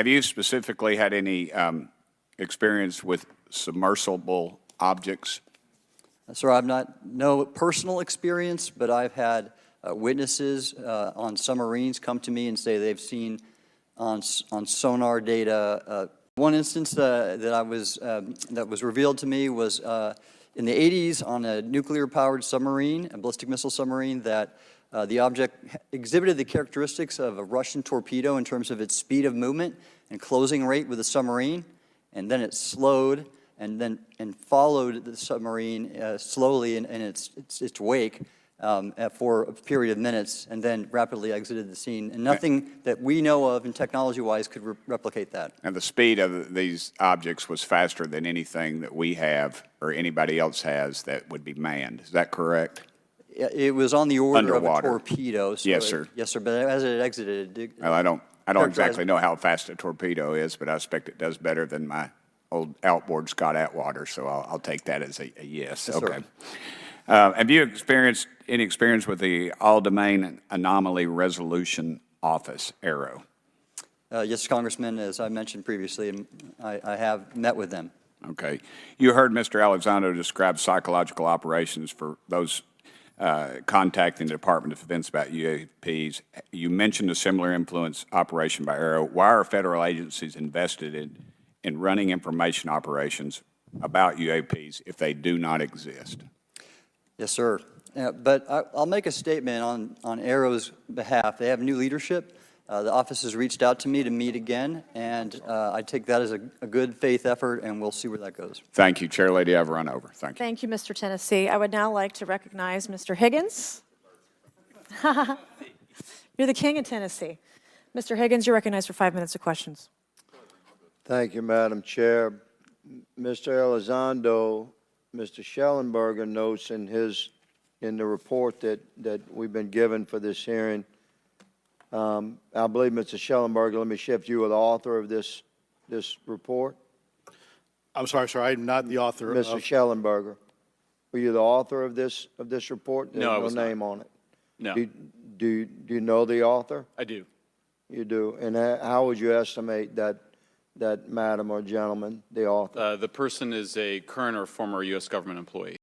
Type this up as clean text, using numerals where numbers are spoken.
Have you specifically had any experience with submersible objects? Sir, I've no personal experience, but I've had witnesses on submarines come to me and say they've seen on sonar data. One instance that was revealed to me was in the 80s on a nuclear-powered submarine, a ballistic missile submarine, that the object exhibited the characteristics of a Russian torpedo in terms of its speed of movement and closing rate with the submarine, and then it slowed and followed the submarine slowly in its wake for a period of minutes, and then rapidly exited the scene. And nothing that we know of and technology-wise could replicate that. And the speed of these objects was faster than anything that we have or anybody else has that would be manned. Is that correct? It was on the order Underwater. of a torpedo. So Yes, sir. Yes, sir. But as it exited, Well, I don't exactly know how fast a torpedo is, but I expect it does better than my old outboard Scott Atwater, so I'll take that as a yes. Yes, okay. sir. Have you experienced any experience with the All-Domain Anomaly Resolution Office, ARROW? Yes, Congressman, as I mentioned previously, I have met with them. Okay. You heard Mr. Elizondo describe psychological operations for those contacting the Department of Defense about UAPs. You mentioned a similar influence operation by ARROW. Why are federal agencies invested in running information operations about UAPs if they do not exist? Yes, sir. But I'll make a statement on ARROW's behalf. They have new leadership. The office has reached out to me to meet again, and I take that as a good faith effort, and we'll see where that goes. Thank you. Chair Lady, I've run over. Thank you. Thank you, Mr. Tennessee. I would now like to recognize Mr. Higgins. You're the king of Tennessee. Mr. Higgins, you're recognized for 5 minutes of questions. Thank you, Madam Chair. Mr. Elizondo, Mr. Schellenberger notes in the report that we've been given for this hearing. I believe, Mr. Schellenberger, let me shift you with the author of this report. I'm sorry, sir. I'm not the author Mr. of... Schellenberger, were you the author of this report? No, I was no not. name on it. No. Do you know the author? I do. You do. And how would you estimate that madam or gentleman, the author? The person is a current or former U.S. government employee.